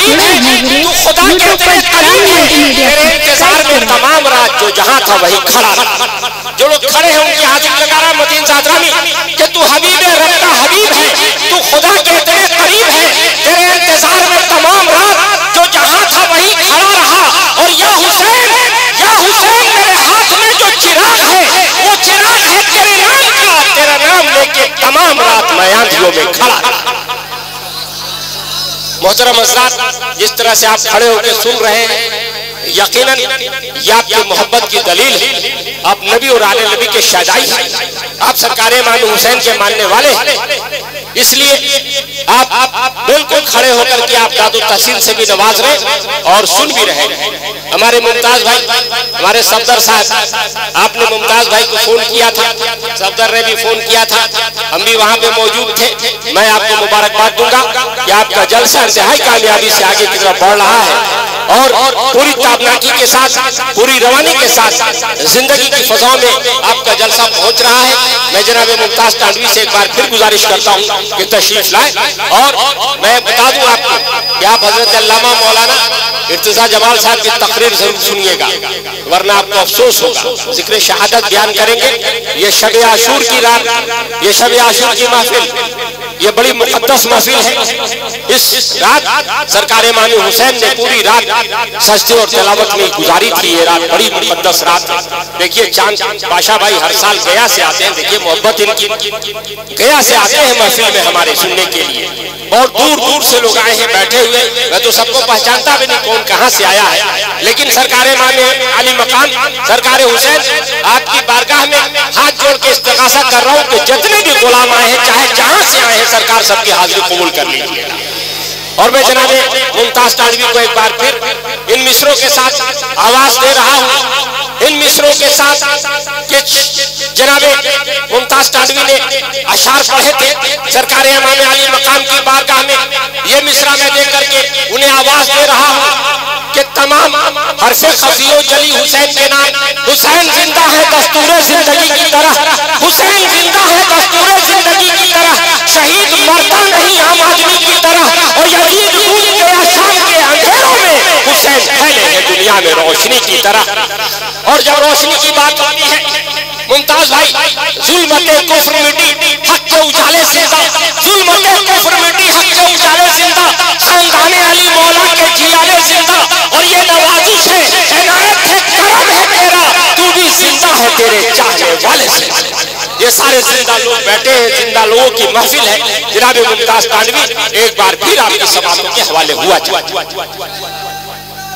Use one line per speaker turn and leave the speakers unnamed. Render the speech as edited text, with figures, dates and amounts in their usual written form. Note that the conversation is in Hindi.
हबीब है, तू खुदा के तेरे करीब है, तेरे इंतजार में तमाम रात जो जहां था वही खड़ा था। जो लोग खड़े हैं उनकी हाजिर लगा रहा मतीन सादरामी कि तू हबीब रब का हबीब है, तू खुदा के तेरे करीब है, तेरे इंतजार में तमाम रात जो जहां था वही खड़ा रहा। और या हुसैन मेरे हाथ में जो चिराग है वो चिराग है तेरे नाम का, तेरा नाम लेके तमाम रात मैं आंधियों में खड़ा रहा। मोहतरम हज़रात, जिस तरह से आप खड़े होकर सुन रहे हैं, यकीनन ये आपकी मोहब्बत की दलील है। आप नबी और आले नबी के शहदाई हैं, आप सरकार इमाम हुसैन के मानने वाले हैं, इसलिए आप बिल्कुल खड़े होकर के आप दादो तहसीन से भी नवाज रहे और सुन भी रहे। हमारे मुमताज भाई, हमारे सफदर साहब, आपने मुमताज भाई को फोन किया था, सफदर ने भी फोन किया था, हम भी वहां पे मौजूद थे। मैं आपको मुबारकबाद दूंगा कि आपका जलसा इंतहाई कामयाबी से आगे की तरफ बढ़ रहा है और पूरी ताबनाकी के साथ, पूरी रवानी के साथ जिंदगी की फजाओं में आपका जलसा पहुंच रहा है। मैं जनाब मुमताज तानवी से एक बार फिर गुजारिश करता हूं कि तशरीफ लाए। और मैं बता दूं आपको कि आप हजरत अल्लामा मौलाना इर्तिजा जमाल साहब की तकरीर जरूर सुनिएगा, वरना आपको अफसोस होगा। जिक्र शहादत बयान करेंगे, ये शब आशूर की रात, ये शब आशूर की महफिल, ये बड़ी मुकद्दस महफिल है। इस रात सरकार इमाम हुसैन ने पूरी रात सजदे और तिलावत में गुजारी थी। ये रात बड़ी मुकद्दस रात है। देखिए चांद बादशाह भाई हर साल गया से आते हैं, देखिए मोहब्बत इनकी, गया से आते हैं महफिल में हमारे सुनने के लिए, और दूर दूर से लोग आए हैं बैठे हुए। मैं तो सबको पहचानता भी नहीं कौन कहां से आया है, लेकिन सरकार इमाम अली मकाम सरकार हुसैन आपकी बारगाह में हाथ जोड़ के इस्तिग़ासा कर रहा हूं कि जितने भी गुलाम आए हैं, चाहे जहां से आए हैं, सरकार सबकी हाजिरी कबूल कर लीजिएगा। और मैं जनाबे मुमताज तानवी को एक बार फिर इन मिसरों के साथ आवाज दे रहा हूं, इन मिसरों के साथ कि जनाबे मुमताज तानवी ने अशार पढ़े थे सरकार इमाम अली मकाम की बारगाह में। ये मिसरा मैं देख करके उन्हें आवाज दे रहा हूं कि तमाम हरफे खफियो जली हुसैन के नाम। हुसैन जिंदा है दस्तूरे जिंदगी की तरह, हुसैन जिंदा है दस्तूरे जिंदगी की तरह, शहीद मरता नहीं आम आदमी की तरह। और यजीद गूंज गया शाम के अंधेरों में, हुसैन फैले हैं दुनिया में रोशनी की तरह। और जब रोशनी की बात होती है मुमताज भाई, जुल्मते कुफ्र मिटी हक के उजाले जिंदा, जुल्मते कुफ्र मिटी हक के उजाले जिंदा, खानदाने अली मौला के जियाले जिंदा। और ये नवाजिश है, इनायत है, करम है तेरा, तू भी जिंदा है तेरे चाहने वाले से। ये सारे जिंदा लोग बैठे हैं, जिंदा लोगों की महफिल है। जनाब मुमताज तानवी एक बार फिर आपकी समातों के हवाले हुआ।